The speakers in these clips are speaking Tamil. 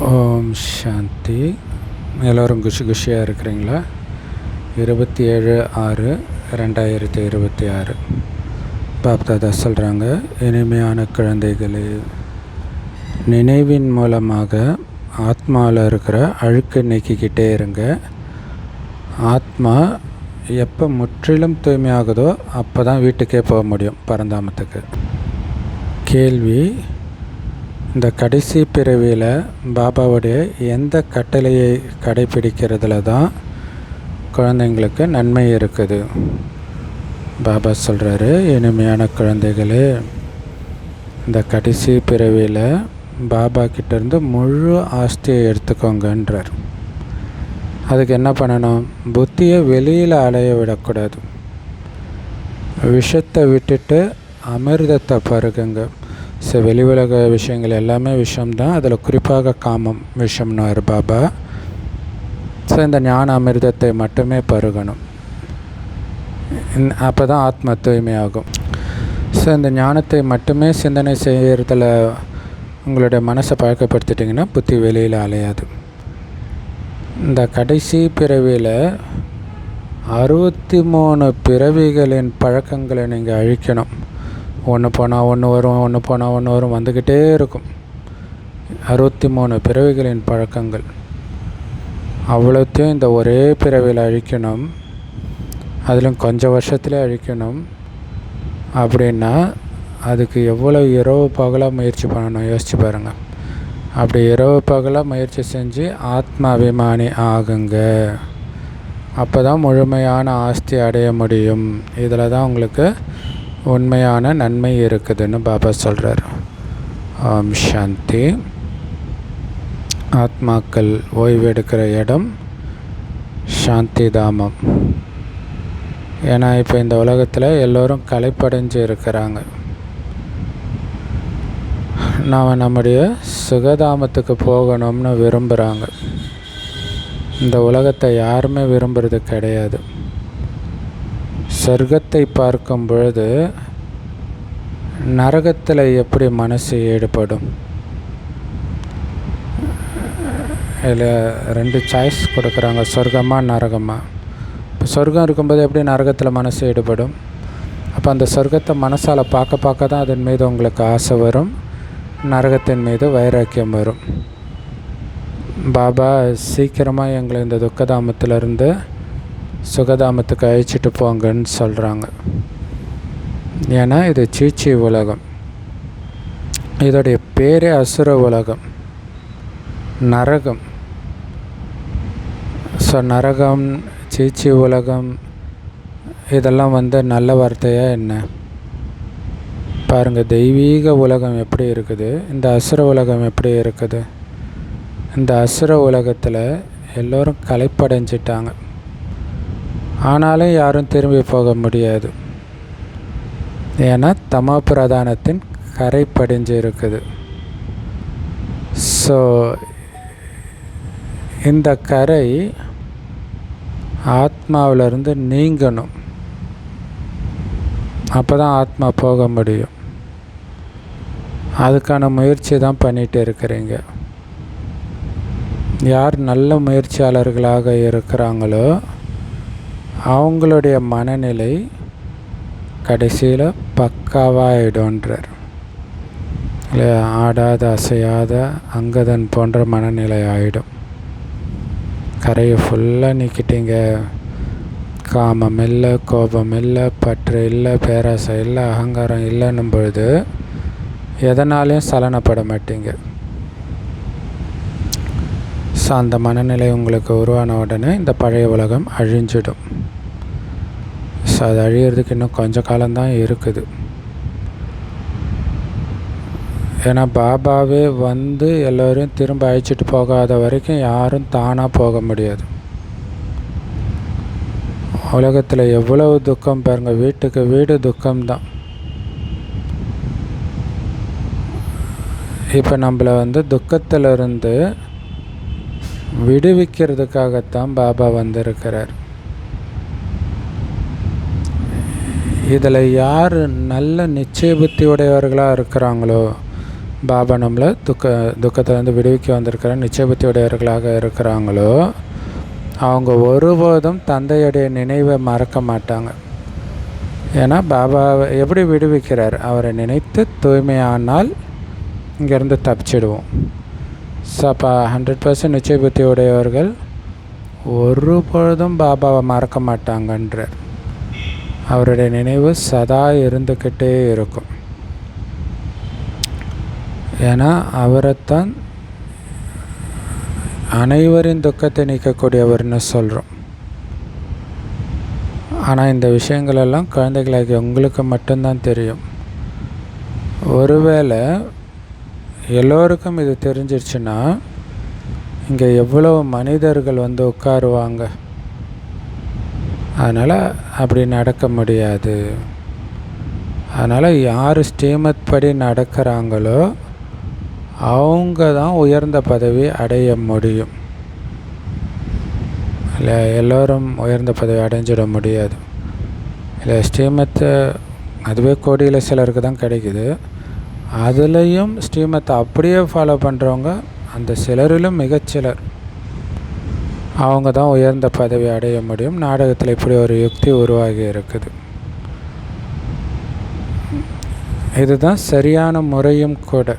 ஓம் சாந்தி. எல்லோரும் குஷியாக இருக்கிறீங்களா? 27/6/2026 பாப்தாதா சொல்கிறாங்க, இனிமையான குழந்தைகளே, நினைவின் மூலமாக ஆத்மாவில் இருக்கிற அழுக்கு நீக்கிக்கிட்டே இருங்க. ஆத்மா எப்போ முற்றிலும் தூய்மையாகுதோ அப்போ தான் வீட்டுக்கே போக முடியும், பரந்தாமத்துக்கு. கேள்வி: இந்த கடைசி பிறவியில் பாபாவுடைய எந்த கட்டளையை கடைப்பிடிக்கிறதுல தான் குழந்தைங்களுக்கு நன்மை இருக்குது? பாபா சொல்கிறாரு, இனிமையான குழந்தைகளே, இந்த கடைசி பிறவியில் பாபா கிட்டேருந்து முழு ஆஸ்தியை எடுத்துக்கோங்கன்றார். அதுக்கு என்ன பண்ணணும்? புத்தியை வெளியில் அலைய விடக்கூடாது. விஷத்தை விட்டுட்டு அமிர்தத்தை பருகுங்க. வெளி உலக விஷயங்கள் எல்லாமே விஷம்தான், அதில் குறிப்பாக காமம் விஷம்னார் பாபா. இந்த ஞான அமிர்தத்தை மட்டுமே பருகணும். அப்போ தான் ஆத்ம தூய்மையாகும். இந்த ஞானத்தை மட்டுமே சிந்தனை செய்கிறதுல உங்களுடைய மனசை பழக்கப்படுத்திட்டிங்கன்னா புத்தி வெளியில் அலையாது. இந்த கடைசி பிறவியில் 63 பிறவிகளின் பழக்கங்களை நீங்கள் அழிக்கணும். ஒன்று போனால் ஒன்று வரும், ஒன்று போனால் ஒன்று வரும், வந்துக்கிட்டே இருக்கும். 63 பிறவிகளின் பழக்கங்கள் அவ்வளோத்தையும் இந்த ஒரே பிறவியில் அழிக்கணும். அதிலும் கொஞ்சம் வருஷத்துலேயே அழிக்கணும். அப்படின்னா அதுக்கு எவ்வளோ இரவு பகலாக முயற்சி பண்ணணும் யோசிச்சு பாருங்கள். அப்படி இரவு பகலாக முயற்சி செஞ்சு ஆத்ம அபிமானி ஆகுங்க. அப்போ தான் முழுமையான ஆஸ்தி அடைய முடியும். இதில் தான் உங்களுக்கு உண்மையான நன்மை இருக்குதுன்னு பாபா சொல்கிறார். ஓம் சாந்தி. ஆத்மாக்கள் ஓய்வு எடுக்கிற இடம் சாந்தி தாமம். ஏன்னா இப்போ இந்த உலகத்தில் எல்லோரும் களைப்படைஞ்சு இருக்கிறாங்க. நாம் நம்முடைய சுகதாமத்துக்கு போகணும்னு விரும்புகிறாங்க. இந்த உலகத்தை யாருமே விரும்புறது கிடையாது. சொர்க்கத்தை பார்க்கும் பொழுது நரகத்தில் எப்படி மனசு ஈடுபடும்? இதில் 2 சாய்ஸ் கொடுக்குறாங்க, சொர்க்கமா நரகமா. இப்போ சொர்க்கம் இருக்கும்போது எப்படி நரகத்தில் மனசு ஈடுபடும்? அப்போ அந்த சொர்க்கத்தை மனசால் பார்க்க தான் அதன் மீது உங்களுக்கு ஆசை வரும், நரகத்தின் மீது வைராக்கியம் வரும். பாபா சீக்கிரமாக எங்களை இந்த துக்கதாமத்திலிருந்து சுகதாமத்துக்கு அழைச்சிட்டு போங்கன்னு சொல்கிறாங்க. ஏன்னா இது சீச்சி உலகம். இதோடைய பேரே அசுர உலகம், நரகம். நரகம், சீச்சி உலகம் இதெல்லாம் நல்ல வார்த்தையாக என்ன? பாருங்கள், தெய்வீக உலகம் எப்படி இருக்குது, இந்த அசுர உலகம் எப்படி இருக்குது. இந்த அசுர உலகத்தில் எல்லோரும் களைப்படைஞ்சிட்டாங்க. ஆனாலும் யாரும் திரும்பி போக முடியாது. ஏன்னா தமோ பிரதானத்தின் கரை படிஞ்சு இருக்குது. இந்த கரை ஆத்மாவிலிருந்து நீங்கணும். அப்போ தான் ஆத்மா போக முடியும். அதுக்கான முயற்சி தான் பண்ணிகிட்டு இருக்கிறீங்க. யார் நல்ல முயற்சியாளர்களாக இருக்கிறாங்களோ அவங்களுடைய மனநிலை கடைசியில் பக்காவாகிடும்ன்றார். இல்லையா? ஆடாத அசையாத அங்கதன் போன்ற மனநிலை ஆகிடும். கரையை ஃபுல்லாக நீக்கிட்டீங்க. காமம் இல்லை, கோபம் இல்லை, பற்று இல்லை, பேராசை இல்லை, அகங்காரம் இல்லைன்னும் பொழுது எதனாலையும் சலனப்பட மாட்டீங்க. அந்த மனநிலை உங்களுக்கு உருவான உடனே இந்த பழைய உலகம் அழிஞ்சிடும். அது அழியிறதுக்கு இன்னும் கொஞ்சம் காலம்தான் இருக்குது. ஏன்னா பாபாவே எல்லோரும் திரும்ப அழைச்சிட்டு போகாத வரைக்கும் யாரும் தானாக போக முடியாது. உலகத்தில் எவ்வளவு துக்கம் பாருங்கள், வீட்டுக்கு வீடு துக்கம்தான். இப்போ நம்மளை துக்கத்திலிருந்து விடுவிக்கிறதுக்காகத்தான் பாபா வந்திருக்கிறார். இதில் யார் நல்ல நிச்சய புத்தி உடையவர்களாக இருக்கிறாங்களோ, பாபா நம்மளை துக்கத்திலேருந்து விடுவிக்க வந்திருக்கிற நிச்சயபுத்தி உடையவர்களாக இருக்கிறாங்களோ அவங்க ஒருபோதும் தந்தையுடைய நினைவை மறக்க மாட்டாங்க. ஏன்னா பாபாவை எப்படி விடுவிக்கிறார்? அவரை நினைத்து தூய்மையானால் இங்கேருந்து தப்பிச்சிடுவோம். ஸோ அப்போ 100% நிச்சய புத்தி உடையவர்கள் ஒருபொழுதும் பாபாவை மறக்க மாட்டாங்கன்றார். அவருடைய நினைவு சதா இருந்துக்கிட்டே இருக்கும். ஏன்னா அவரைத்தான் அனைவரின் துக்கத்தை நீக்கக்கூடியவர்னு சொல்கிறோம். ஆனால் இந்த விஷயங்களெல்லாம் குழந்தைகளாகி உங்களுக்கு மட்டும்தான் தெரியும். ஒருவேளை எல்லோருக்கும் இது தெரிஞ்சிருச்சுன்னா இங்கே எவ்வளோ மனிதர்கள் வந்து உட்காருவாங்க. அதனால் அப்படி நடக்க முடியாது. அதனால் யார் ஸ்ரீமத் படி நடக்கிறாங்களோ அவங்க தான் உயர்ந்த பதவி அடைய முடியும். இல்லை எல்லோரும் உயர்ந்த பதவி அடைஞ்சிட முடியாது. இல்லை ஸ்ரீமத்தை அதுவே கோடியில் சிலருக்கு தான் கிடைக்குது. அதுலேயும் ஸ்ரீமத்தை அப்படியே ஃபாலோ பண்ணுறவங்க அந்த சிலரிலும் மிகச்சிலர் அவங்க தான் உயர்ந்த பதவி அடைய முடியும். நாடகத்தில் இப்படி ஒரு யுக்தி உருவாகி இருக்குது. இதுதான் சரியான முறையும் கூட.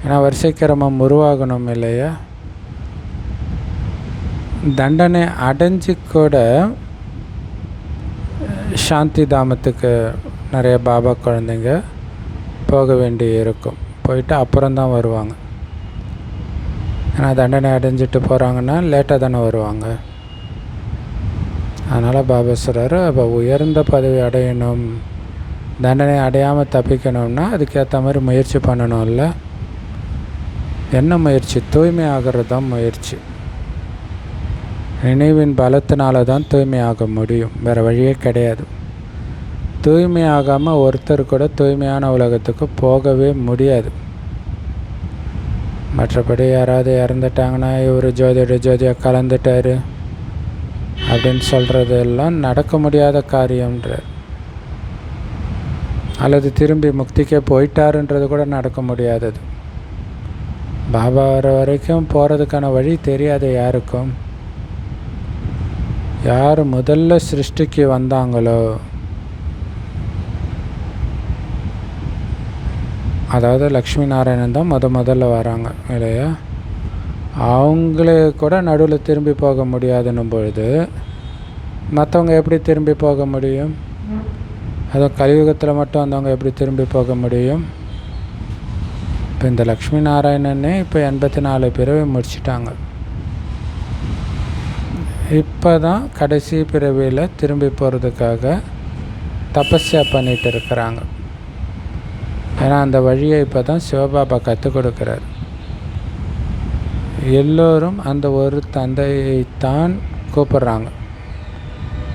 ஏன்னா வரிசைக்கிரமம் உருவாகணும் இல்லையா? தண்டனை அடைஞ்சு கூட சாந்தி தாமத்துக்கு நிறைய பாபா குழந்தைங்க போக வேண்டி இருக்கும். போயிட்டு அப்புறம்தான் வருவாங்க. ஏன்னா தண்டனை அடைஞ்சிட்டு போகிறாங்கன்னா லேட்டாக தானே வருவாங்க. அதனால் பாபா சொல்கிறாரு, அப்போ உயர்ந்த பதவி அடையணும், தண்டனை அடையாமல் தப்பிக்கணும்னா அதுக்கேற்ற மாதிரி முயற்சி பண்ணணும்ல. என்ன முயற்சி? தூய்மை ஆகிறது தான் முயற்சி. நினைவின் பலத்தினால தான் தூய்மையாக முடியும், வேறு வழியே கிடையாது. தூய்மை ஆகாமல் ஒருத்தர் கூட தூய்மையான உலகத்துக்கு போகவே முடியாது. மற்றபடி யாராவது இறந்துட்டாங்கன்னா இவர் ஜோதியாக கலந்துட்டார் அப்படின்னு சொல்கிறதெல்லாம் நடக்க முடியாத காரியம்ன்றார். அல்லது திரும்பி முக்திக்கே போயிட்டாருன்றது கூட நடக்க முடியாதது. பாபா வர வரைக்கும் போகிறதுக்கான வழி தெரியாது யாருக்கும். யார் முதல்ல சிருஷ்டிக்கு வந்தாங்களோ, அதாவது லக்ஷ்மி நாராயணன் தான் முதல்ல வராங்க இல்லையா? அவங்களே கூட நடுவில் திரும்பி போக முடியாதுன்னும் பொழுது மற்றவங்க எப்படி திரும்பி போக முடியும்? அதுவும் கலியுகத்தில் மட்டும் வந்தவங்க எப்படி திரும்பி போக முடியும்? இப்போ இந்த லக்ஷ்மி நாராயணனே இப்போ 84 பிறவி முடிச்சிட்டாங்க. இப்போ தான் கடைசி பிறவியில் திரும்பி போகிறதுக்காக தபஸ்யா பண்ணிகிட்டு இருக்கிறாங்க. ஏன்னா அந்த வழியை இப்போ தான் சிவபாபா கற்றுக் கொடுக்குறார். எல்லோரும் அந்த ஒரு தந்தையைத்தான் கூப்பிட்றாங்க,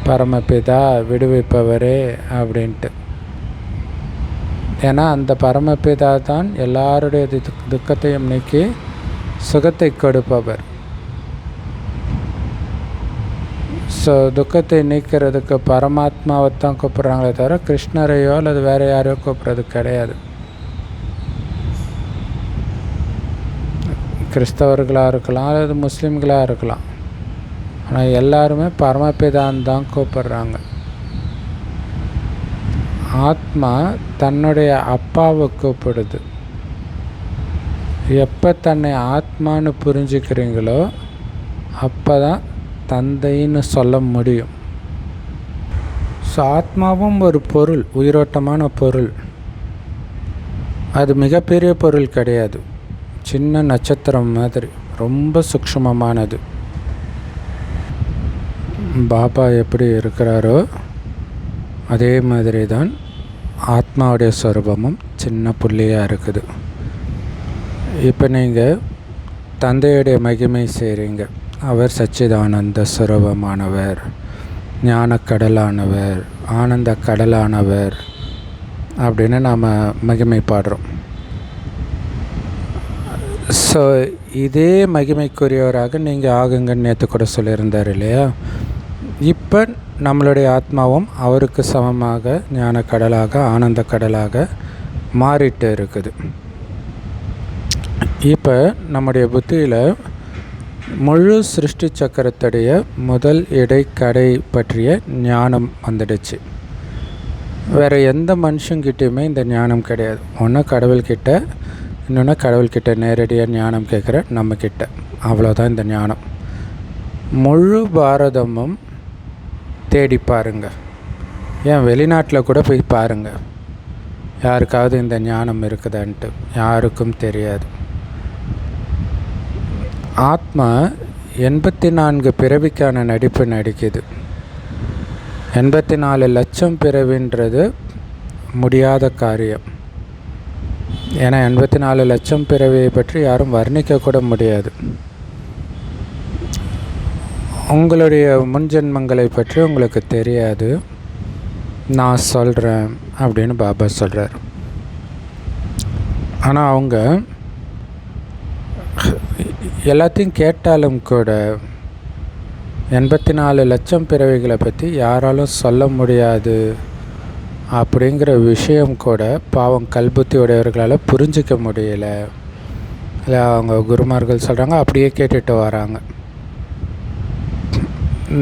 பரமபிதா விடுவிப்பவரே அப்படின்ட்டு. ஏன்னா அந்த பரமபிதா தான் எல்லாருடைய துக்கத்தையும் நீக்கி சுகத்தை கொடுப்பவர். ஸோ துக்கத்தை நீக்கிறதுக்கு பரமாத்மாவைத்தான் கூப்பிட்றாங்களே தவிர கிருஷ்ணரையோ அல்லது வேறு யாரையோ கூப்பிட்றது கிடையாது. கிறிஸ்தவர்களாக இருக்கலாம் அல்லது முஸ்லீம்களாக இருக்கலாம். ஆனால் எல்லாருமே பரமபிதான் தான் கூப்பிட்றாங்க. ஆத்மா தன்னுடைய அப்பாவை கூப்பிடுது. எப்போ தன்னை ஆத்மான்னு புரிஞ்சுக்கிறீங்களோ அப்போ தான் தந்தைன்னு சொல்ல முடியும். ஸோ ஆத்மாவும் ஒரு பொருள், உயிரோட்டமான பொருள். அது மிகப்பெரிய பொருள் கிடையாது, சின்ன நட்சத்திரம் மாதிரி, ரொம்ப சூக்ஷ்மமானது. பாபா எப்படி இருக்கிறாரோ அதே மாதிரி தான் ஆத்மாவுடைய ஸ்வரூபமும் சின்ன புள்ளியாக இருக்குது. இப்போ நீங்கள் தந்தையுடைய மகிமை செய்கிறீங்க. அவர் சச்சிதானந்த ஸ்வரூபமானவர், ஞானக்கடலானவர், ஆனந்த கடலானவர் அப்படின்னு நாம் மகிமை பாடுறோம். ஸோ இதே மகிமைக்குரியவராக நீங்கள் ஆகுங்கன்னு நேற்று கூட சொல்லியிருந்தார் இல்லையா? இப்போ நம்மளுடைய ஆத்மாவும் அவருக்கு சமமாக ஞான கடலாக ஆனந்த கடலாக மாறிட்டு இருக்குது. இப்போ நம்முடைய புத்தியில் முழு சிருஷ்டி சக்கரத்துடைய முதல் இடைக்கடை பற்றிய ஞானம் வந்துடுச்சு. வேறு எந்த மனுஷங்கிட்டையுமே இந்த ஞானம் கிடையாது. ஒன்று கடவுள்கிட்ட, இன்னொன்று கடவுள்கிட்ட நேரடியாக ஞானம் கேட்குற நம்மக்கிட்ட. அவ்வளோதான் இந்த ஞானம். முழு பாரதமும் தேடி பாருங்கள். ஏன் வெளிநாட்டில் கூட போய் பாருங்கள், யாருக்காவது இந்த ஞானம் இருக்குதான்ட்டு. யாருக்கும் தெரியாது. ஆத்மா 84 பிறவிக்கான நடிப்பு நடிக்குது. 84 லட்சம் பிறவின்றது முடியாத காரியம். ஏன்னா 84 லட்சம் பிறவியை பற்றி யாரும் வர்ணிக்கக்கூட முடியாது. உங்களுடைய முன்ஜென்மங்களை பற்றி உங்களுக்கு தெரியாது, நான் சொல்கிறேன் அப்படின்னு பாபா சொல்கிறார். ஆனால் அவங்க எல்லாத்தையும் கேட்டாலும் கூட 84 லட்சம் பிறவிகளை பற்றி யாராலும் சொல்ல முடியாது அப்படிங்கிற விஷயம் கூட பாவம் கல்புத்தி உடையவர்களால் புரிஞ்சிக்க முடியல. இல்லை அவங்க குருமார்கள் சொல்கிறாங்க, அப்படியே கேட்டுட்டு வராங்க.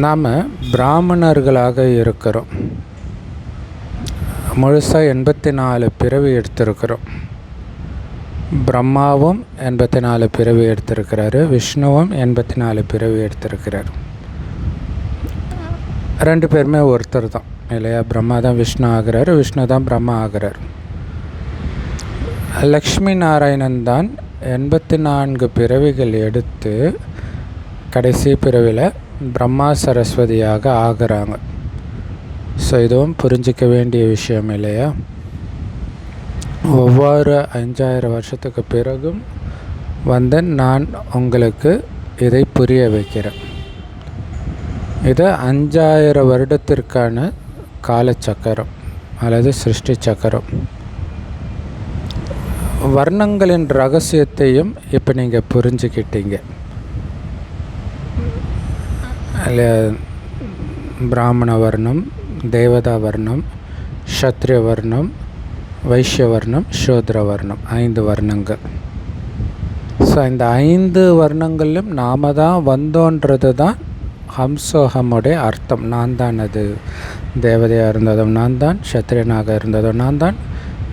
நாம் பிராமணர்களாக இருக்கிறோம். முழுசாக 84 பிறவி எடுத்திருக்கிறோம். பிரம்மாவும் 84 பிறவி எடுத்திருக்கிறாரு, விஷ்ணுவும் 84 பிறவி எடுத்திருக்கிறார். 2 பேருமே ஒருத்தர் தான் இல்லையா? பிரம்மா தான் விஷ்ணு ஆகிறார், விஷ்ணு தான் பிரம்மா ஆகிறார். லக்ஷ்மி நாராயணன் தான் 84 பிறவிகள் எடுத்து கடைசி பிறவியில் பிரம்மா சரஸ்வதியாக ஆகிறாங்க. ஸோ இதுவும் புரிஞ்சிக்க வேண்டிய விஷயம் இல்லையா? ஒவ்வொரு 5000 வருஷத்துக்கு பிறகும் நான் உங்களுக்கு இதை புரிய வைக்கிறேன். இது 5000 வருடத்திற்கான காலச்சக்கரம் அல்லது சிருஷ்டி சக்கரம். வர்ணங்களின் ரகசியத்தையும் இப்போ நீங்கள் புரிஞ்சுக்கிட்டீங்க. பிராமண வர்ணம், தேவதா வர்ணம், க்ஷத்ரிய வர்ணம், வைஷ்ய வர்ணம், சூத்ர வர்ணம், 5 வர்ணங்கள். ஸோ இந்த 5 வர்ணங்களிலும் நாம் தான் வந்தோன்றது தான் ஹம்சோஹமுடைய அர்த்தம். நான் தான் அது. தேவதையாக இருந்ததும் நான் தான், க்ஷத்ரியனாக இருந்ததும் நான் தான்,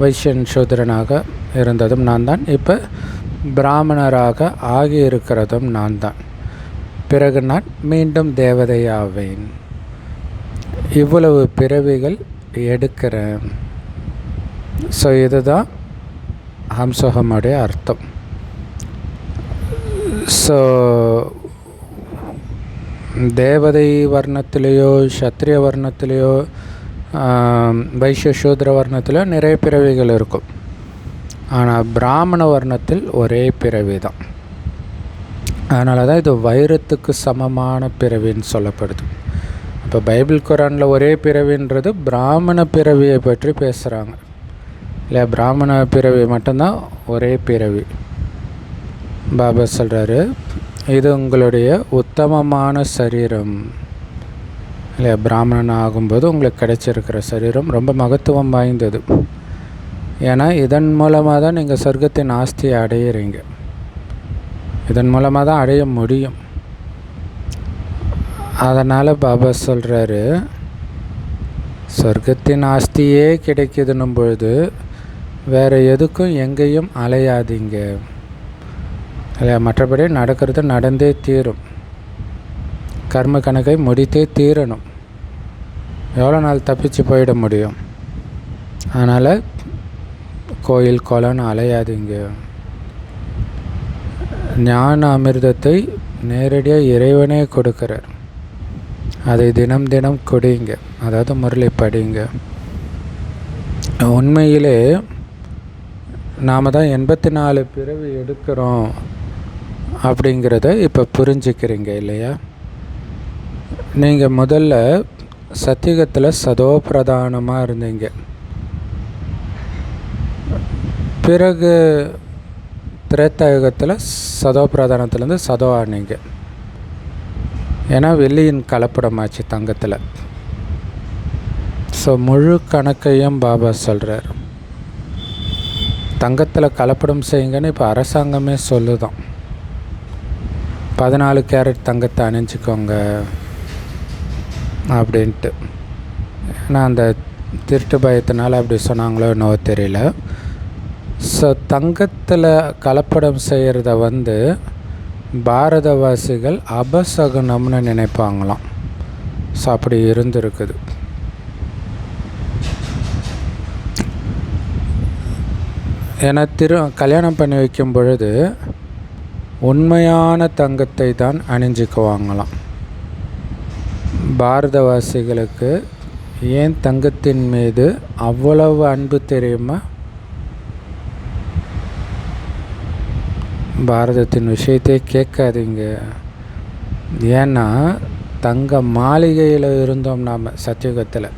வைஷ்யன் சூத்ரனாக இருந்ததும் நான் தான், இப்போ பிராமணராக ஆகியிருக்கிறதும் நான் தான். பிறகு நான் மீண்டும் தேவதையாவேன். இவ்வளவு பிறவிகள் எடுக்கிறேன். ஸோ இதுதான் ஹம்சோஹமுடைய அர்த்தம். ஸோ தேவதை வர்ணத்திலேயோ சத்திரிய வர்ணத்திலேயோ வைஷ்ய சூத்ர வர்ணத்திலேயோ நிறைய பிறவிகள் இருக்கும். ஆனால் பிராமண வர்ணத்தில் ஒரே பிறவி தான். அதனால தான் இது வைரத்துக்கு சமமான பிறவின்னு சொல்லப்படுது. இப்போ பைபிள் குரானில் ஒரே பிறவின்றது பிராமண பிறவியை பற்றி பேசுகிறாங்க இல்லை? பிராமண பிறவி மட்டும்தான் ஒரே பிறவி. பாபா சொல்கிறாரு, இது உங்களுடைய உத்தமமான சரீரம் இல்லை? பிராமணன் ஆகும்போது உங்களுக்கு கிடைச்சிருக்கிற சரீரம் ரொம்ப மகத்துவம் வாய்ந்தது. ஏன்னா இதன் மூலமாக தான் நீங்கள் சொர்க்கத்தின் ஆஸ்தியை அடையிறீங்க. இதன் மூலமாக தான் அடைய முடியும். அதனால் பாபா சொல்கிறாரு, சொர்க்கத்தின் ஆஸ்தியே கிடைக்குதுன்னும் பொழுது வேறு எதுக்கும் எங்கேயும் அலையாதீங்க இல்லையா? மற்றபடி நடக்கிறது நடந்தே தீரும். கர்ம கணக்கை முடித்தே தீரணும். எவ்வளோ நாள் தப்பிச்சு போயிட முடியும்? அதனால் கோயில் குளம்னு அலையாதீங்க. ஞான அமிர்தத்தை நேரடியாக இறைவனே கொடுக்குறார். அதை தினம் தினம் குடிங்க, அதாவது முரளி படிங்க. உண்மையிலே நாம் தான் 84 பிறவி எடுக்கிறோம் அப்படிங்கிறத இப்போ புரிஞ்சுக்கிறீங்க இல்லையா? நீங்கள் முதல்ல சத்தியுகத்தில் சதோ பிரதானமாக இருந்தீங்க. பிறகு திரேத்தாயுகத்தில் சதோ பிரதானத்துலேருந்து சதோ ஆனீங்க. ஏன்னா வெள்ளியின் கலப்படமாச்சு தங்கத்தில். ஸோ முழு கணக்கையும் பாபா சொல்கிறார். தங்கத்தில் கலப்படம் செய்யுங்கன்னு இப்போ அரசாங்கமே சொல்லுதான். 14 கேரட் தங்கத்தை அணிஞ்சிக்கோங்க அப்படின்ட்டு. ஏன்னா அந்த திருட்டு பயத்தினால அப்படி சொன்னாங்களோ என்னவோ தெரியல. ஸோ தங்கத்தில் கலப்படம் செய்கிறத பாரதவாசிகள் அபசகுனம்னு நினைப்பாங்களாம். ஸோ அப்படி இருந்திருக்குது. ஏன்னா கல்யாணம் பண்ணி வைக்கும் பொழுது உண்மையான தங்கத்தை தான் அணிஞ்சிக்குவாங்களாம். பாரதவாசிகளுக்கு ஏன் தங்கத்தின் மீது அவ்வளவு அன்பு தெரியுமா? பாரதத்தின் விஷயத்தையே கேட்காதீங்க. ஏன்னா தங்க மாளிகையில் இருந்தோம் நாம். சத்தியுகத்தில்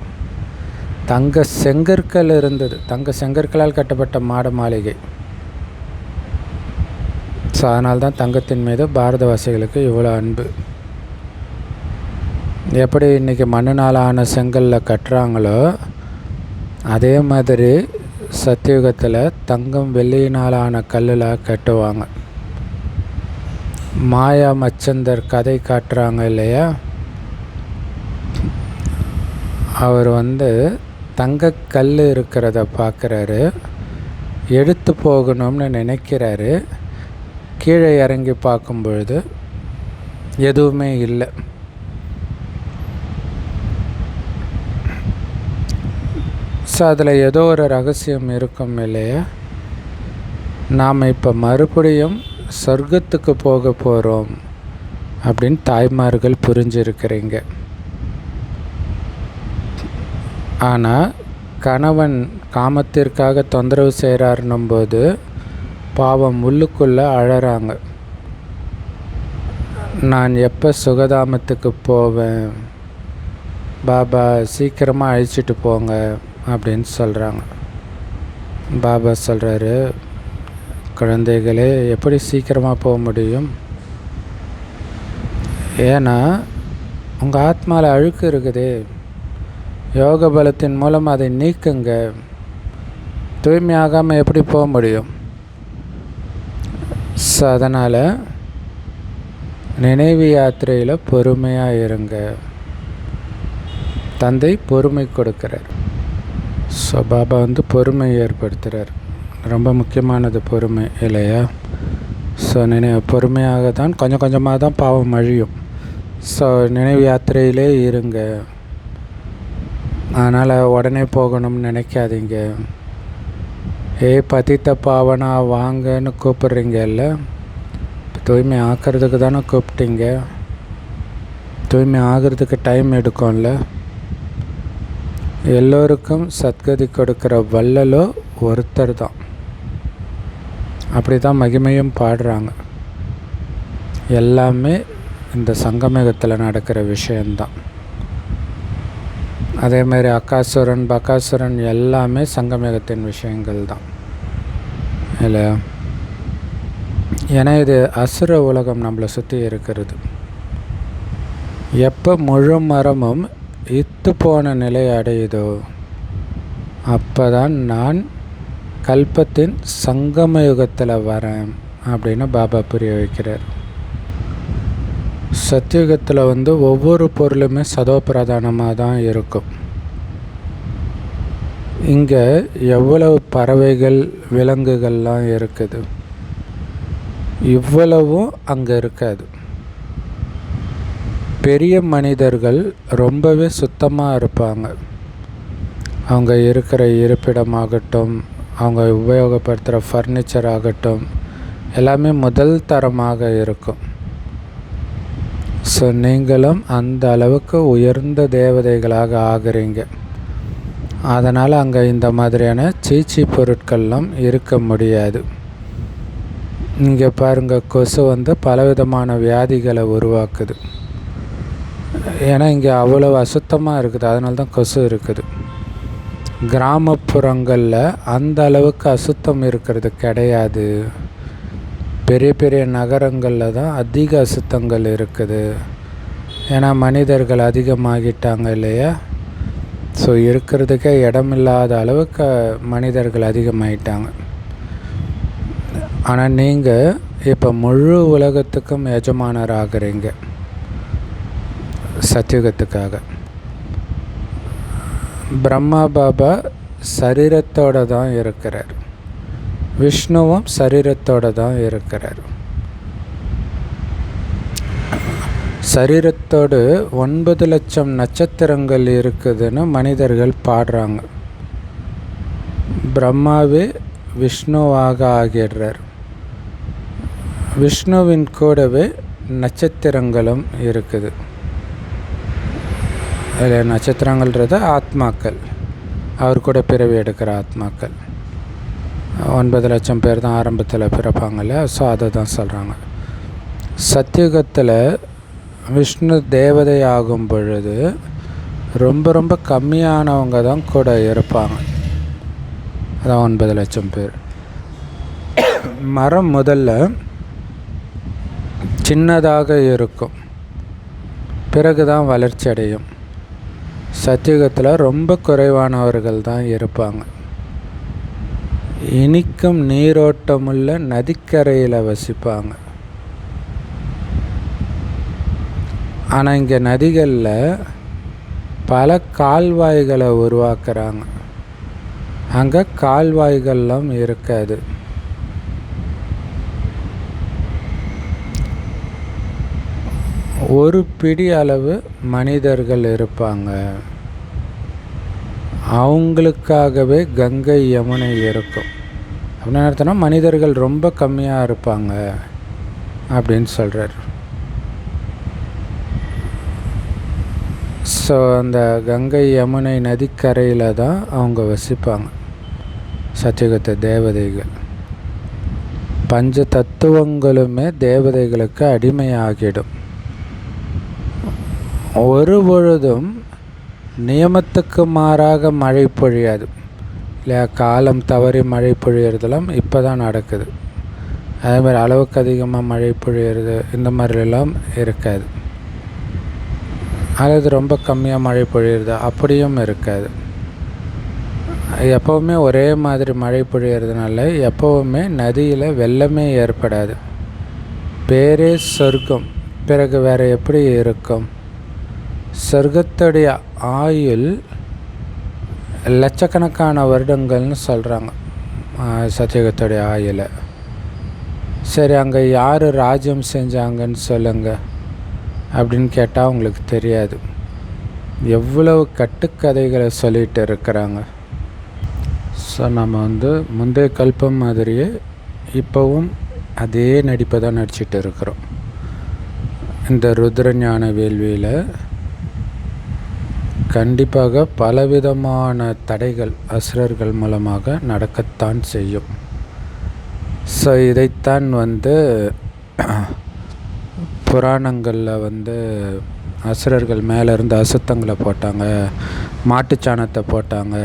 தங்க செங்கற்கள் இருந்தது. தங்க செங்கற்களால் கட்டப்பட்ட மாட மாளிகை. ஸோ அதனால்தான் தங்கத்தின் மீது பாரதவாசிகளுக்கு இவ்வளோ அன்பு. எப்படி இன்றைக்கி மண்ணினால் ஆன செங்கலில் கட்டுறாங்களோ அதே மாதிரி சத்தியுகத்தில் தங்கம் வெள்ளியினால் ஆன கல்லில் கட்டுவாங்க. மாயா மச்சந்தர் கதை காட்டுறாங்க இல்லையா? அவர் தங்கக்கல் இருக்கிறத பார்க்குறாரு, எடுத்து போகணும்னு நினைக்கிறாரு. கீழே இறங்கி பார்க்கும் பொழுது எதுவுமே இல்லை. ஸோ அதில் ஏதோ ஒரு ரகசியம் இருக்கும் இல்லையா? நாம் இப்போ மறுபடியும் சொர்க்கத்துக்கு போக போகிறோம் அப்படின்னு தாய்மார்கள் புரிஞ்சிருக்கிறீங்க. ஆனால் கணவன் காமத்திற்காக தொந்தரவு செய்கிறாருன்னும் போது பாவம் உள்ளுக்குள்ளே அழறாங்க. நான் எப்போ சுகதாமத்துக்கு போவேன், பாபா சீக்கிரமாக அழிச்சிட்டு போங்க அப்படின்னு சொல்கிறாங்க. பாபா சொல்கிறாரு, குழந்தைகளே எப்படி சீக்கிரமாக போக முடியும்? ஏன்னா உங்கள் ஆத்மாவில் அழுக்கு இருக்குதே, யோக பலத்தின் மூலம் அதை நீக்குங்க. தூய்மையாகாமல் எப்படி போக முடியும்? ஸோ அதனால் நினைவு யாத்திரையில் பொறுமையாக இருங்க. தந்தை பொறுமை கொடுக்குறார். ஸோ பாபா பொறுமை ஏற்படுத்துகிறார். ரொம்ப முக்கியமானது பொறுமை இல்லையா? ஸோ பொறுமையாக தான் கொஞ்சம் கொஞ்சமாக தான் பாவம் அழியும். ஸோ நினைவு யாத்திரையிலே இருங்க. அதனால் உடனே போகணும்னு நினைக்காதீங்க. பதித்த பாவனா வாங்கன்னு கூப்பிட்றீங்கல்ல, தூய்மை ஆக்கிறதுக்கு தானே கூப்பிட்டீங்க. தூய்மை ஆகிறதுக்கு டைம் எடுக்கும்ல. எல்லோருக்கும் சத்கதி கொடுக்குற வள்ளலோ ஒருத்தர் தான். அப்படி தான் மகிமையும் பாடுறாங்க. எல்லாமே இந்த சங்கமயுகத்தில் நடக்கிற விஷயந்தான். அதே மாதிரி அகாசுரன் பகாசுரன் எல்லாமே சங்கமயுகத்தின் விஷயங்கள் தான் இல்லை? ஏன்னா இது அசுர உலகம் நம்மளை சுற்றி இருக்கிறது. எப்போ முழு மரமும் இத்து போன நிலை அடையுதோ அப்போ தான் நான் கல்பத்தின் சங்கமயுகத்தில் வரேன் அப்படின்னு பாபா புரிய வைக்கிறார். சத்தியுகத்தில் ஒவ்வொரு பொருளுமே சதோபிரதானமாக தான் இருக்கும். இங்கே எவ்வளவு பறவைகள் விலங்குகள்லாம் இருக்குது, இவ்வளவும் அங்கே இருக்காது. பெரிய மனிதர்கள் ரொம்பவே சுத்தமாக இருப்பாங்க. அவங்க இருக்கிற இருப்பிடமாகட்டும், அவங்க உபயோகப்படுத்துகிற ஃபர்னிச்சர் ஆகட்டும், எல்லாமே முதல் தரமாக இருக்கும். ஸோ நீங்களும் அந்த அளவுக்கு உயர்ந்த தேவதைகளாக ஆகிறீங்க. அதனால் அங்கே இந்த மாதிரியான சீச்சி பொருட்கள்லாம் இருக்க முடியாது. இங்கே பாருங்கள், கொசு பலவிதமான வியாதிகளை உருவாக்குது. ஏன்னா இங்கே அவ்வளோ அசுத்தமாக இருக்குது, அதனால தான் கொசு இருக்குது. கிராமப்புறங்களில் அந்த அளவுக்கு அசுத்தம் இருக்கிறது கிடையாது. பெரிய பெரிய நகரங்களில் தான் அதிக அசுத்தங்கள் இருக்குது. ஏன்னா மனிதர்கள் அதிகமாகிட்டாங்க இல்லையா? ஸோ இருக்கிறதுக்கே இடமில்லாத அளவுக்கு மனிதர்கள் அதிகமாகிட்டாங்க. ஆனால் நீங்கள் இப்போ முழு உலகத்துக்கும் எஜமானர் ஆகிறீங்க சத்தியுகத்துக்காக. பிரம்மா பாபா சரீரத்தோடு தான் இருக்கிறார், விஷ்ணுவும் சரீரத்தோடு தான் இருக்கிறார். சரீரத்தோடு 9 லட்சம் நட்சத்திரங்கள் இருக்குதுன்னு மனிதர்கள் பாடுறாங்க. பிரம்மாவே விஷ்ணுவாக ஆகிடுறார். விஷ்ணுவின் கூடவே நட்சத்திரங்களும் இருக்குது. அதில் நட்சத்திரங்கள்ன்றது ஆத்மாக்கள், அவர் கூட பிறவி எடுக்கிற ஆத்மாக்கள். 9 லட்சம் பேர் தான் ஆரம்பத்தில் பிறப்பாங்கள்ல, ஸோ அதை தான் சொல்கிறாங்க. சத்தியுகத்தில் விஷ்ணு தேவதை ஆகும் பொழுது ரொம்ப ரொம்ப கம்மியானவங்க தான் கூட இருப்பாங்க. அதான் 9 லட்சம் பேர். மரம் முதல்ல சின்னதாக இருக்கும், பிறகு தான் வளர்ச்சி அடையும். சத்தியுகத்தில் ரொம்ப குறைவானவர்கள் தான் இருப்பாங்க. இனிக்கும் நீரோட்டமுள்ள நதிக்கரையில் வசிப்பாங்க. ஆனால் இங்கே நதிகளில் பல கால்வாய்களை உருவாக்குறாங்க. அங்கே கால்வாய்கள்லாம் இருக்காது. ஒரு பிடி அளவு மனிதர்கள் இருப்பாங்க. அவங்களுக்காகவே கங்கை யமுனை இருக்கும். அப்படின்னு அர்த்தம்னா மனிதர்கள் ரொம்ப கம்மியாக இருப்பாங்க அப்படின்னு சொல்கிறார். ஸோ அந்த கங்கை யமுனை நதிக்கரையில் தான் அவங்க வசிப்பாங்க, சத்தியுகத்தை தேவதைகள். பஞ்ச தத்துவங்களுமே தேவதைகளுக்கு அடிமையாகிடும். ஒரு பொழுதும் நியமத்துக்கு மாறாக மழை பொழியாது இல்லையா. காலம் தவறி மழை பொழியறதெல்லாம் இப்போ தான் நடக்குது. அதேமாதிரி அளவுக்கு அதிகமாக மழை பொழியறது இந்த மாதிரிலாம் இருக்காது. அல்லது ரொம்ப கம்மியாக மழை பொழியறது அப்படியும் இருக்காது. எப்போவுமே ஒரே மாதிரி மழை பொழியறதுனால எப்போவுமே நதியில் வெள்ளமே ஏற்படாது. பேரே சொர்க்கம், பிறகு வேறு எப்படி இருக்கும்? சொர்க்கத்துடைய ஆயுள் லட்சக்கணக்கான வருடங்கள்னு சொல்கிறாங்க, சத்தியுகத்துடைய ஆயுளை. சரி, அங்கே யார் ராஜ்யம் செஞ்சாங்கன்னு சொல்லுங்கள் அப்படின்னு கேட்டால் அவங்களுக்கு தெரியாது. எவ்வளவு கட்டுக்கதைகளை சொல்லிகிட்டு இருக்கிறாங்க. ஸோ நம்ம முந்தைய கல்பம் மாதிரியே இப்போவும் அதே நடிப்பை தான் நடிச்சிட்டு இருக்கிறோம். இந்த ருத்ரஞான வேள்வியில் கண்டிப்பாக பலவிதமான தடைகள் அசுரர்கள் மூலமாக நடக்கத்தான் செய்யும். ஸோ இதைத்தான் புராணங்களில் அசுரர்கள் மேலேருந்து அசுத்தங்களை போட்டாங்க, மாட்டுச்சாணத்தை போட்டாங்க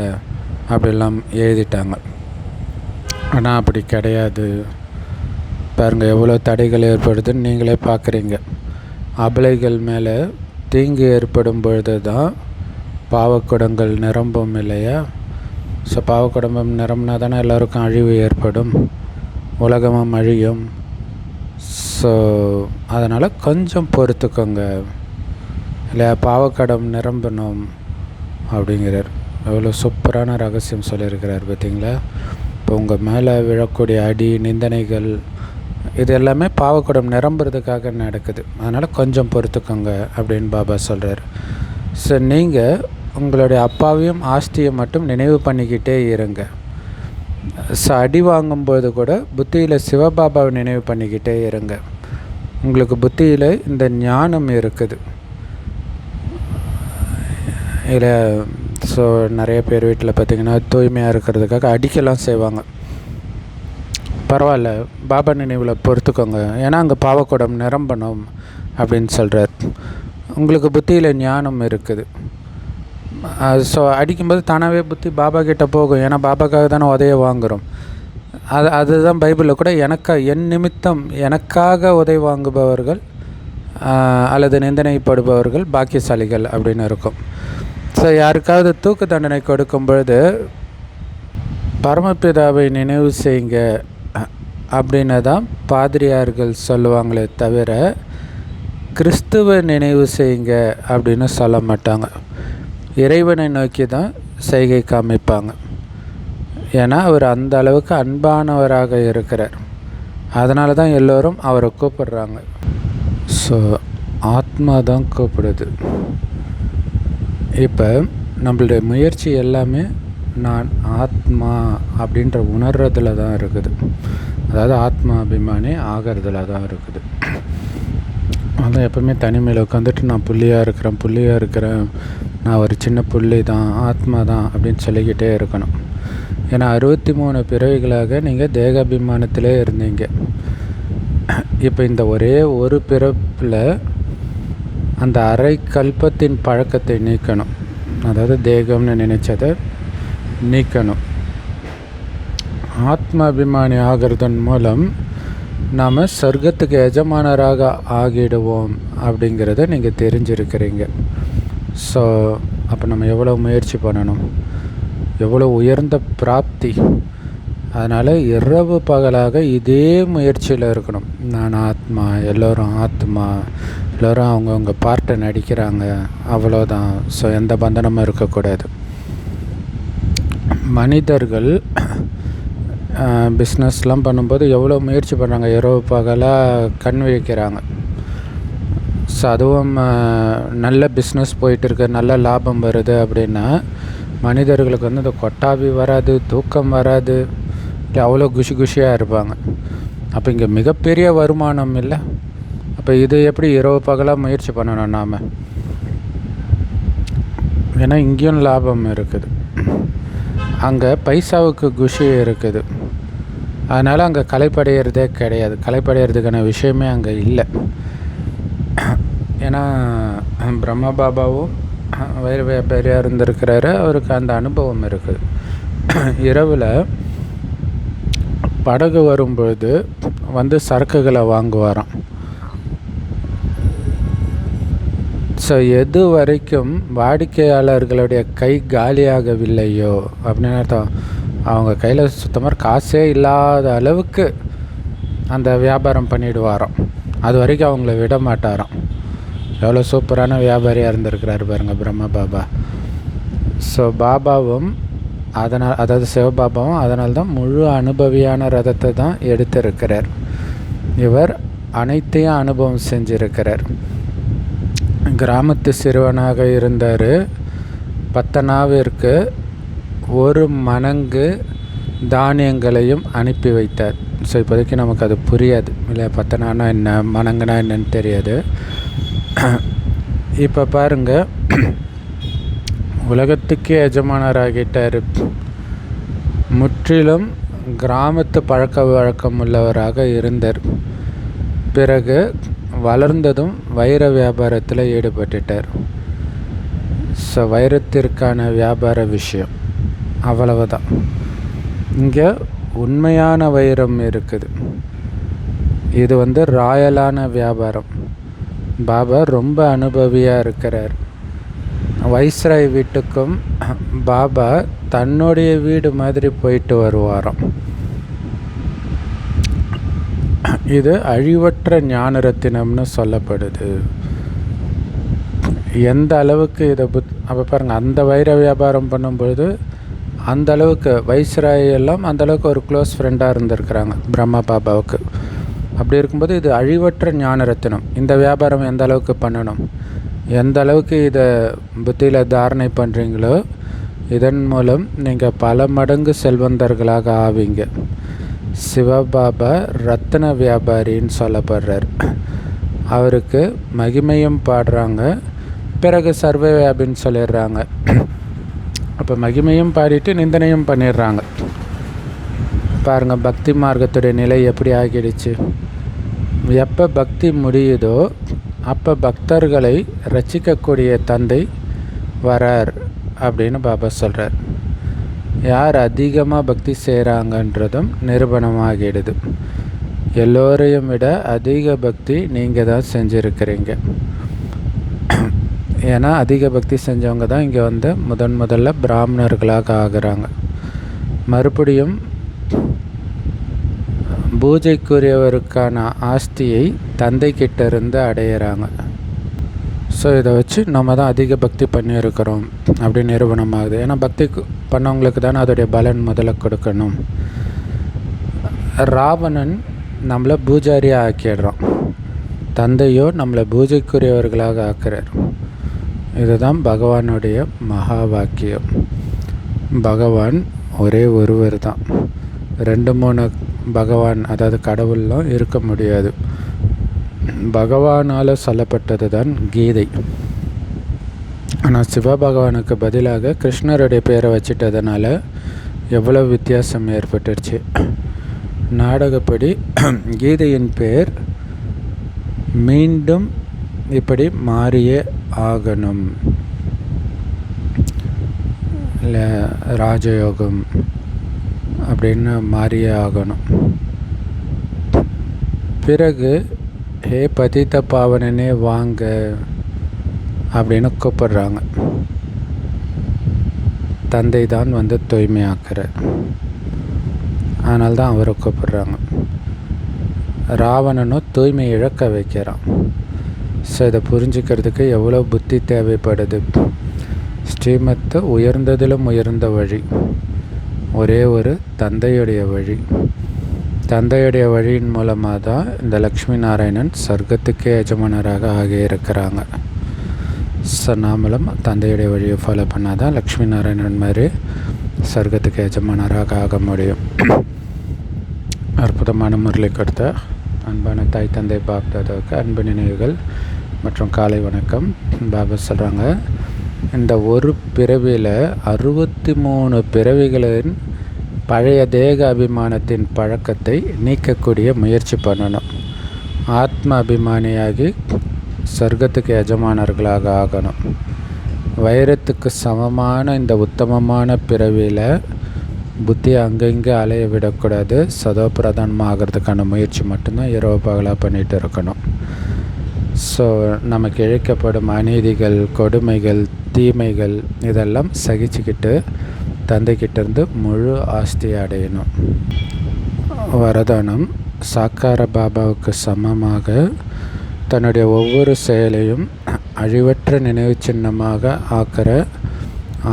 அப்படிலாம் எழுதிட்டாங்க. ஆனால் அப்படி கிடையாது. பாருங்கள் எவ்வளோ தடைகள் ஏற்படுதுன்னு நீங்களே பார்க்குறீங்க. அபலைகள் மேலே தீங்கு ஏற்படும் பொழுது தான் பாவக்குடங்கள் நிரம்பும் இல்லையா. ஸோ பாவக்குடம்பம் நிரம்பினா தானே எல்லோருக்கும் அழிவு ஏற்படும், உலகமும் அழியும். ஸோ அதனால் கொஞ்சம் பொறுத்துக்கோங்க இல்லையா. பாவக்கடம் நிரம்பணும் அப்படிங்கிறார். எவ்வளோ சூப்பரான ரகசியம் சொல்லியிருக்கிறார் பார்த்தீங்களா. இப்போ உங்கள் மேலே விழக்கூடிய அடி நிந்தனைகள் இது எல்லாமே பாவக்குடம் நிரம்புறதுக்காக நடக்குது. அதனால் கொஞ்சம் பொறுத்துக்கோங்க அப்படின்னு பாபா சொல்கிறார். ஸோ நீங்கள் உங்களுடைய அப்பாவையும் ஆஸ்தியை மட்டும் நினைவு பண்ணிக்கிட்டே இருங்க. ஸோ அடி வாங்கும்போது கூட புத்தியில் சிவபாபாவை நினைவு பண்ணிக்கிட்டே இருங்க. உங்களுக்கு புத்தியில் இந்த ஞானம் இருக்குது இல்லை. ஸோ நிறைய பேர் வீட்டில் பார்த்திங்கன்னா தூய்மையாக இருக்கிறதுக்காக அடிக்கலாம் செய்வாங்க. பரவாயில்ல, பாபா நினைவில் பொறுத்துக்கோங்க, ஏன்னா அங்கே பாவக்குடம் நிரம்பணும் அப்படின்னு சொல்கிறார். உங்களுக்கு புத்தியில் ஞானம் இருக்குது. ஸோ அடிக்கும்போது தானாகவே புத்தி பாபா கிட்டே போகும், ஏன்னா பாபாக்காக தானே உதய வாங்குகிறோம். அதுதான் பைபிளில் கூட என் நிமித்தம் எனக்காக உதவி வாங்குபவர்கள் அல்லது நிந்தனைப்படுபவர்கள் பாக்கியசாலிகள் அப்படின்னு இருக்கும். ஸோ யாருக்காவது தூக்கு தண்டனை கொடுக்கும் பொழுது பரமபிதாவை நினைவு செய்யுங்க அப்படின்னு தான் பாதிரியார்கள் சொல்லுவாங்களே தவிர கிறிஸ்துவ நினைவு செய்யுங்க அப்படின்னு சொல்ல மாட்டாங்க. இறைவனை நோக்கி தான் செய்கை காமிப்பாங்க. ஏன்னா அவர் அந்த அளவுக்கு அன்பானவராக இருக்கிறார். அதனால தான் எல்லோரும் அவரை கூப்பிடுறாங்க. ஸோ ஆத்மா தான் கூப்பிடுது. இப்போ நம்மளுடைய முயற்சி எல்லாமே நான் ஆத்மா அப்படின்ற உணர்றதுல தான் இருக்குது. அதாவது ஆத்மா அபிமானி ஆகிறதுல தான் இருக்குது. அதான் எப்பவுமே தனிமையில் உட்காந்துட்டு நான் புள்ளியாக இருக்கிறேன், நான் ஒரு சின்ன புள்ளி தான், ஆத்மா தான் அப்படின்னு சொல்லிக்கிட்டே இருக்கணும். ஏன்னா 63 பிறவிகளாக நீங்கள் தேகாபிமானத்திலே இருந்தீங்க. இப்போ இந்த ஒரே ஒரு பிறப்பில் அந்த அரை கல்பத்தின் பழக்கத்தை நீக்கணும். அதாவது தேகம்னு நினைச்சதை நீக்கணும். ஆத்ம அபிமானி ஆகிறதன் மூலம் நாம் சொர்க்கத்துக்கு எஜமானராக ஆகிடுவோம் அப்படிங்கிறத நீங்கள் தெரிஞ்சிருக்கிறீங்க. ஸோ அப்போ நம்ம எவ்வளோ முயற்சி பண்ணணும், எவ்வளோ உயர்ந்த பிராப்தி. அதனால் இரவு பகலாக இதே முயற்சியில் இருக்கணும். நான் ஆத்மா, எல்லோரும் ஆத்மா, எல்லோரும் அவங்கவுங்க பார்ட்டை நடிக்கிறாங்க, அவ்வளோதான். ஸோ எந்த பந்தனமும் இருக்கக்கூடாது. மனிதர்கள் பிஸ்னஸ்லாம் பண்ணும்போது எவ்வளோ முயற்சி பண்ணுறாங்க, இரவு பகலாக கண் வைக்கிறாங்க. ஸோ அதுவும் நல்ல பிஸ்னஸ் போயிட்டுருக்கு, நல்ல லாபம் வருது அப்படின்னா மனிதர்களுக்கு இந்த கொட்டாவி வராது, தூக்கம் வராது, இல்லை அவ்வளோ குஷியாக இருப்பாங்க. அப்போ இங்கே மிகப்பெரிய வருமானம் இல்லை. அப்போ இது எப்படி இரவு பகலாக முயற்சி பண்ணணும் நாம்? ஏன்னா இங்கேயும் லாபம் இருக்குது, அங்கே பைசாவுக்கு குஷி இருக்குது. அதனால் அங்கே களைப்படைகிறதே கிடையாது, களைப்படைகிறதுக்கான விஷயமே அங்கே இல்லை. ஏன்னா பிரம்ம பாபாவும் வைர வியாபாரியாக இருந்திருக்கிறாரு, அவருக்கு அந்த அனுபவம் இருக்குது. இரவில் படகு வரும்பொழுது சரக்குகளை வாங்குவாராம். ஸோ எது வரைக்கும் வாடிக்கையாளர்களுடைய கை காலியாகவில்லையோ அப்படின்னு அர்த்தம், அவங்க கையில் சுத்தமாக காசே இல்லாத அளவுக்கு அந்த வியாபாரம் பண்ணிவிடுவாராம். அது வரைக்கும் அவங்கள விட மாட்டாராம். எவ்வளோ சூப்பரான வியாபாரியாக இருந்திருக்கிறாரு பாருங்கள் பிரம்ம பாபா. ஸோ பாபாவும் அதாவது சிவபாபாவும் அதனால்தான் முழு அனுபவியான ரதத்தை தான் எடுத்திருக்கிறார். இவர் அனைத்தையும் அனுபவம் செஞ்சிருக்கிறார். கிராமத்து சிறுவனாக இருந்தார். பத்தனாவிற்கு 1 மணங்கு தானியங்களையும் அனுப்பி வைத்தார். ஸோ இப்போதைக்கு நமக்கு அது புரியாது இல்லை, பத்தனானா என்ன, மணங்குனா என்னன்னு தெரியாது. இப்போ பாருங்கள், உலகத்துக்கே எஜமானராகிட்டார். முற்றிலும் கிராமத்து பழக்க வழக்கம் உள்ளவராக இருந்தார். பிறகு வளர்ந்ததும் வைர வியாபாரத்தில் ஈடுபட்டுட்டார். ஸோ வைரத்திற்கான வியாபார விஷயம் அவ்வளவுதான். இங்கே உண்மையான வைரம் இருக்குது. இது ராயலான வியாபாரம். பாபா ரொம்ப அனுபவியாக இருக்கிறார். வைஸ்ராய் வீட்டுக்கும் பாபா தன்னுடைய வீடு மாதிரி போயிட்டு வருவாராம். இது அழிவற்ற ஞான ரத்தினம்னு சொல்லப்படுது. எந்த அளவுக்கு இதை அப்போ பாருங்கள், அந்த வைர வியாபாரம் பண்ணும்பொழுது அந்த அளவுக்கு வைஸ்ராய் எல்லாம் அந்த அளவுக்கு ஒரு க்ளோஸ் ஃப்ரெண்டாக இருந்திருக்கிறாங்க பிரம்மா பாபாவுக்கு. அப்படி இருக்கும்போது இது அழிவற்ற ஞான ரத்தினம். இந்த வியாபாரம் எந்த அளவுக்கு பண்ணணும், எந்த அளவுக்கு இதை புத்தியில் தாரணை பண்ணுறீங்களோ இதன் மூலம் நீங்கள் பல மடங்கு செல்வந்தர்களாக ஆவீங்க. சிவபாபா ரத்தின வியாபாரின்னு சொல்லப்படுறார். அவருக்கு மகிமையும் பாடுறாங்க, பிறகு சர்வ வியாபின்னு சொல்லிடுறாங்க. அப்போ மகிமையும் பாடிட்டு நிந்தனையும் பண்ணிடுறாங்க. பாருங்கள், பக்தி மார்க்கத்துடைய நிலை எப்படி ஆகிடுச்சு. எப்போ பக்தி முடியுதோ அப்போ பக்தர்களை ரட்சிக்கக்கூடிய தந்தை வரார் அப்படின்னு பாபா சொல்கிறார். யார் அதிகமாக பக்தி செய்கிறாங்கன்றதும் நிரூபணமாகிடுது. எல்லோரையும் விட அதிக பக்தி நீங்கள் தான் செஞ்சுருக்கிறீங்க. ஏன்னா அதிக பக்தி செஞ்சவங்க தான் இங்கே முதல்ல பிராமணர்களாக ஆகிறாங்க. மறுபடியும் பூஜைக்குரியவருக்கான ஆஸ்தியை தந்தை கிட்ட இருந்து அடையிறாங்க. ஸோ இதை வச்சு நம்ம தான் அதிக பக்தி பண்ணியிருக்கிறோம் அப்படின்னு நிரூபணமாகுது. ஏன்னா பக்தி பண்ணவங்களுக்கு தானே அதோடைய பலன் முதல்ல கொடுக்கணும். ராவணன் நம்மளை பூஜாரியாக ஆக்கிடுறான், தந்தையோ நம்மளை பூஜைக்குரியவர்களாக ஆக்குறார். இதுதான் பகவானுடைய மகா வாக்கியம். பகவான் ஒரே ஒருவர் தான், 2-3 பகவான் அதாவது கடவுள்லாம் இருக்க முடியாது. பகவானால் சொல்லப்பட்டது தான் கீதை. ஆனால் சிவபகவானுக்கு பதிலாக கிருஷ்ணருடைய பேரை வச்சிட்டதுனால எவ்வளோ வித்தியாசம் ஏற்பட்டுருச்சு. நாடகப்படி கீதையின் பேர் மீண்டும் இப்படி மாறியே ஆகணும். இல்லை ராஜயோகம் அப்படின்னு மாறியே ஆகணும். பிறகு ஹே பதித்த பாவனனே வாங்க அப்படின்னு கூப்பிடுறாங்க. தந்தை தான் வந்து தூய்மையாக்குறார், அதனால தான் அவரை கூப்பிடுறாங்க. ராவணனும் தூய்மை இழக்க வைக்கிறான். ஸோ இதை புரிஞ்சுக்கிறதுக்கு எவ்வளோ புத்தி தேவைப்படுது. ஸ்ரீமத்து உயர்ந்ததிலும் உயர்ந்த வழி, ஒரே ஒரு தந்தையுடைய வழி. தந்தையுடைய வழியின் மூலமாக தான் இந்த லக்ஷ்மி நாராயணன் சொர்க்கத்துக்கே எஜமானராக ஆகியிருக்கிறாங்க. ஸோ நாமளும் தந்தையுடைய வழியை ஃபாலோ பண்ணால் தான் லக்ஷ்மி நாராயணன் மாதிரி சொர்க்கத்துக்கு எஜமானராக ஆக முடியும். அற்புதமான முரளி கொடுத்த அன்பான தாய் தந்தை பாப்தாதாவுக்கு அன்பு நினைவுகள் மற்றும் காலை வணக்கம். பாபா சொல்கிறாங்க, இந்த ஒரு பிறவியில் 63 பிறவிகளின் பழைய தேக அபிமானத்தின் பழக்கத்தை நீக்கக்கூடிய முயற்சி பண்ணணும். ஆத்ம அபிமானியாகி சொர்க்கத்துக்கு எஜமானர்களாக ஆகணும். வைரத்துக்கு சமமான இந்த உத்தமமான பிறவியில் புத்தி அங்கங்கே அலைய விடக்கூடாது. சதோபிரதானமாக ஆகிறதுக்கான முயற்சி மட்டும்தான் இரவு பகலாக பண்ணிகிட்டு இருக்கணும். ஸோ நமக்கு இழைக்கப்படும் அநீதிகள், கொடுமைகள், தீமைகள் இதெல்லாம் சகிச்சுக்கிட்டு தந்தைக்கிட்டேருந்து முழு ஆஸ்தியை அடையணும். வரதானம் சாக்கார பாபாவுக்கு சமமாக தன்னுடைய ஒவ்வொரு செயலையும் அழிவற்ற நினைவு சின்னமாக ஆக்கிற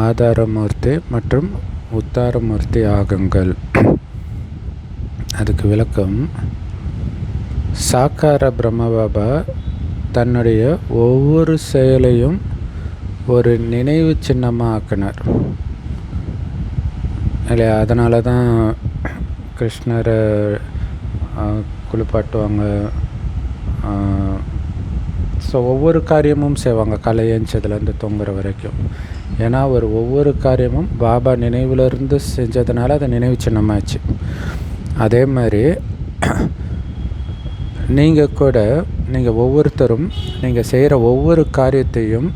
ஆதாரமூர்த்தி மற்றும் உத்தாரமூர்த்தி ஆகுங்கள். அதுக்கு விளக்கம், சாக்கார பிரம்மபாபா தன்னுடைய ஒவ்வொரு செயலையும் ஒரு நினைவு சின்னமாக ஆக்கினார் இல்லையா? அதனால தான் கிருஷ்ணரை குளிப்பாட்டுவாங்க. ஸோ ஒவ்வொரு காரியமும் செய்வாங்க, கலையஞ்சதுலேருந்து தொங்குற வரைக்கும். ஏன்னா ஒவ்வொரு காரியமும் பாபா நினைவிலிருந்து செஞ்சதுனால அது நினைவு சின்னமாச்சு. அதே மாதிரி நீங்கள் கூட நீங்கள் ஒவ்வொருத்தரும் நீங்கள் செய்கிற ஒவ்வொரு காரியத்தையும்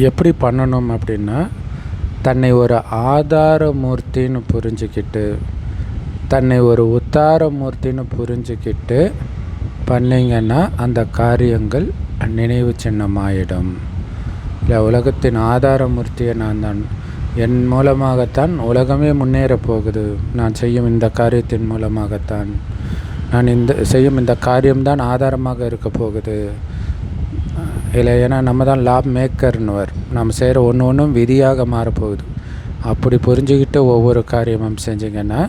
எப்படி பண்ணணும் அப்படின்னா, தன்னை ஒரு ஆதாரமூர்த்தின்னு புரிஞ்சுக்கிட்டு, தன்னை ஒரு உத்தாரமூர்த்தின்னு புரிஞ்சுக்கிட்டு பண்ணிங்கன்னா அந்த காரியங்கள் நினைவு சின்னமாயிடும். இல்லை, உலகத்தின் ஆதாரமூர்த்தியை நான் தான், என் மூலமாகத்தான் உலகமே முன்னேறப் போகுது, நான் செய்யும் இந்த காரியத்தின் மூலமாகத்தான், நான் செய்யும் இந்த காரியம்தான் ஆதாரமாக இருக்க போகுது. இல்லை, ஏன்னா நம்ம தான் லாப் மேக்கர்னுவர், நம்ம செய்கிற ஒன்றும் விதியாக மாறப்போகுது. அப்படி புரிஞ்சுக்கிட்டு ஒவ்வொரு காரியமும் செஞ்சிங்கன்னா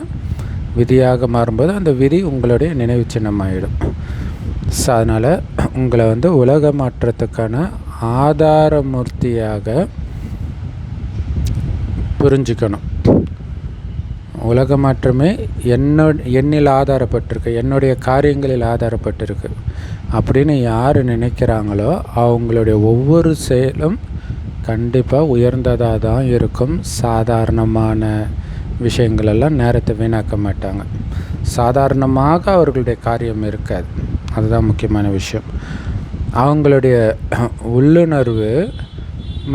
விதியாக மாறும்போது அந்த விதி உங்களுடைய நினைவு சின்னமாகிடும். ஸோ அதனால் உங்களை உலக மாற்றத்துக்கான ஆதாரமூர்த்தியாக புரிஞ்சுக்கணும். உலக மாற்றமே என்னில் ஆதாரப்பட்டிருக்கு, என்னுடைய காரியங்களில் ஆதாரப்பட்டிருக்கு அப்படின்னு யார் நினைக்கிறாங்களோ அவங்களுடைய ஒவ்வொரு செயலும் கண்டிப்பாக உயர்ந்ததாக தான் இருக்கும். சாதாரணமான விஷயங்களெல்லாம் நேரத்தை வீணாக்க மாட்டாங்க. சாதாரணமாக அவர்களுடைய காரியம் இருக்காது. அதுதான் முக்கியமான விஷயம். அவங்களுடைய உள்ளுணர்வு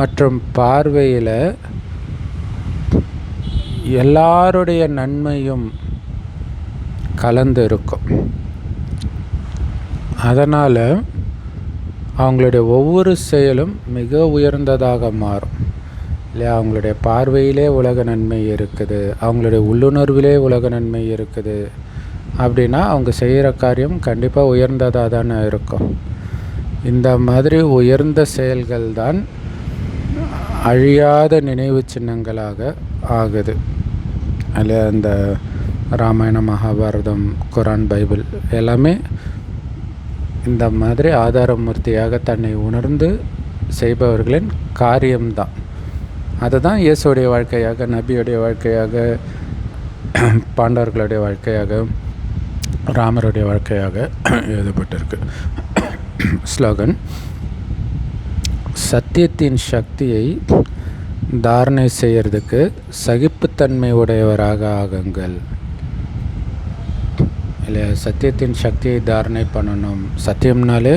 மற்றும் பார்வையில் எல்லாருடைய நன்மையும் கலந்து இருக்கும். அதனால் அவங்களுடைய ஒவ்வொரு செயலும் மிக உயர்ந்ததாக மாறும். இல்லையா? அவங்களுடைய பார்வையிலே உலக நன்மை இருக்குது, அவங்களுடைய உள்ளுணர்விலே உலக நன்மை இருக்குது அப்படின்னா அவங்க செய்கிற காரியம் கண்டிப்பாக உயர்ந்ததாக தானே இருக்கும். இந்த மாதிரி உயர்ந்த செயல்கள் தான் அழியாத நினைவு சின்னங்களாக ஆகுது. அல்ல, அந்த ராமாயணம், மகாபாரதம், குரான், பைபிள் எல்லாமே இந்த மாதிரி ஆதாரமூர்த்தியாக தன்னை உணர்ந்து செய்பவர்களின் காரியம்தான். அதை தான் இயேசுடைய வாழ்க்கையாக, நபியுடைய வாழ்க்கையாக, பாண்டவர்களுடைய வாழ்க்கையாக, ராமருடைய வாழ்க்கையாக எழுதப்பட்டிருக்கு. ஸ்லோகன்: சத்தியத்தின் சக்தியை தாரணை செய்கிறதுக்கு சகிப்புத்தன்மை உடையவராக ஆகுங்கள். இல்லை, சத்தியத்தின் சக்தியை தாரணை பண்ணணும். சத்தியம்னாலே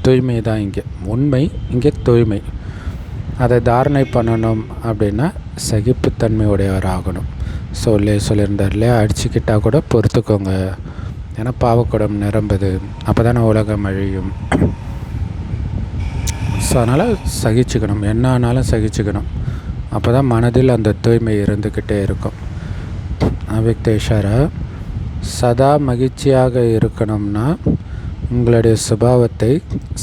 தூய்மை தான், இங்கே உண்மை, இங்கே தூய்மை. அதை தாரணை பண்ணணும் அப்படின்னா சகிப்புத்தன்மை உடையவராகணும். சொல்லியிருந்தார் இல்லையா, அடிச்சுக்கிட்டால் கூட பொறுத்துக்கோங்க, ஏன்னா பாவக்குடம் நிரம்புது, அப்போ தானே உலகம் அழியும். ஸோ அதனால் சகிச்சுக்கணும், என்ன ஆனாலும் சகிச்சுக்கணும். அப்போ தான் மனதில் அந்த தூய்மை இருந்துக்கிட்டே இருக்கும். அவ்யக்த இஷாரா: சதா மகிழ்ச்சியாக இருக்கணும்னா உங்களுடைய சுபாவத்தை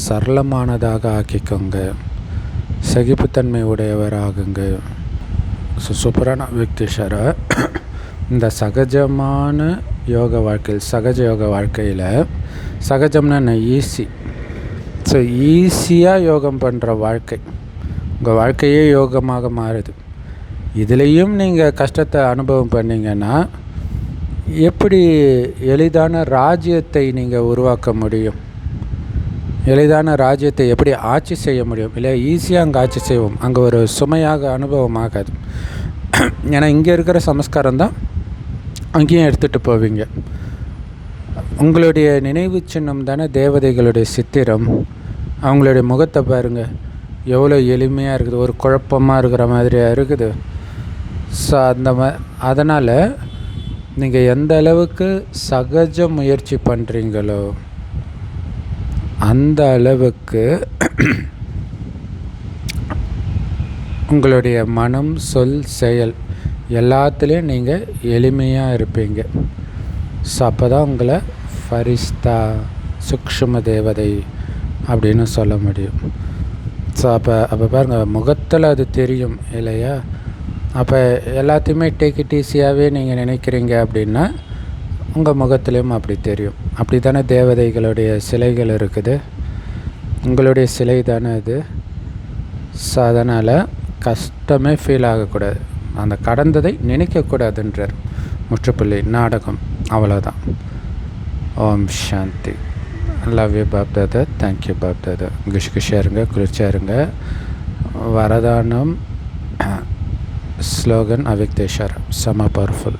சரளமானதாக ஆக்கிக்கோங்க, சகிப்புத்தன்மை உடையவராகுங்க. சூப்பரான அவ்யக்த இஷாரா. இந்த சகஜமான யோக வாழ்க்கையில், சகஜ யோக வாழ்க்கையில், சகஜம்னா என்ன? ஈஸி. ஸோ ஈஸியாக யோகம் பண்ணுற வாழ்க்கை, உங்கள் வாழ்க்கையே யோகமாக மாறுது. இதுலேயும் நீங்கள் கஷ்டத்தை அனுபவம் பண்ணிங்கன்னா எப்படி எளிதான ராஜ்யத்தை நீங்கள் உருவாக்க முடியும்? எளிதான ராஜ்யத்தை எப்படி ஆட்சி செய்ய முடியும்? இல்லை, ஈஸியாக அங்கே ஆட்சி செய்வோம், அங்கே ஒரு சுமையாக அனுபவம் ஆகாது. ஏன்னா இங்கே இருக்கிற சமஸ்காரம் தான் அங்கேயும் எடுத்துகிட்டு போவீங்க. உங்களுடைய நினைவு சின்னம் தானே தேவதைகளுடைய சித்திரம். அவங்களுடைய முகத்தை பாருங்கள், எவ்வளோ எளிமையாக இருக்குது, ஒரு குழப்பமாக இருக்கிற மாதிரியாக இருக்குது. ஸோ அதனால் நீங்கள் எந்த அளவுக்கு சகஜ முயற்சி பண்ணுறீங்களோ அந்த அளவுக்கு உங்களுடைய மனம், சொல், செயல் எல்லாத்துலேயும் நீங்கள் எளிமையாக இருப்பீங்க. ஸோ அப்போ தான் உங்களை ஃபரிஸ்தா, சூக்ஷ்ம தேவதை அப்படின்னு சொல்ல முடியும். ஸோ அப்போ பாருங்கள், முகத்தில் அது தெரியும் இல்லையா? அப்போ எல்லாத்தையுமே டேக் இட் ஈஸியாகவே நீங்கள் நினைக்கிறீங்க அப்படின்னா உங்கள் முகத்துலேயும் அப்படி தெரியும். அப்படி தானே தேவதைகளுடைய சிலைகள் இருக்குது, உங்களுடைய சிலை தானே அது. ஸோ அதனால் கஷ்டமே ஃபீல் ஆகக்கூடாது, அந்த கடந்ததை நினைக்கக்கூடாதுன்றார். முற்றுப்புள்ளி, நாடகம், அவ்வளோதான். Om Shanti. Love you Bap Dada. Thank you Bap Dada. குஷியாக இருங்க, குளிர்ச்சியாக இருங்க. வரதானம் ஸ்லோகன் அவ்யக்த இஷாரா செம பவர்ஃபுல்.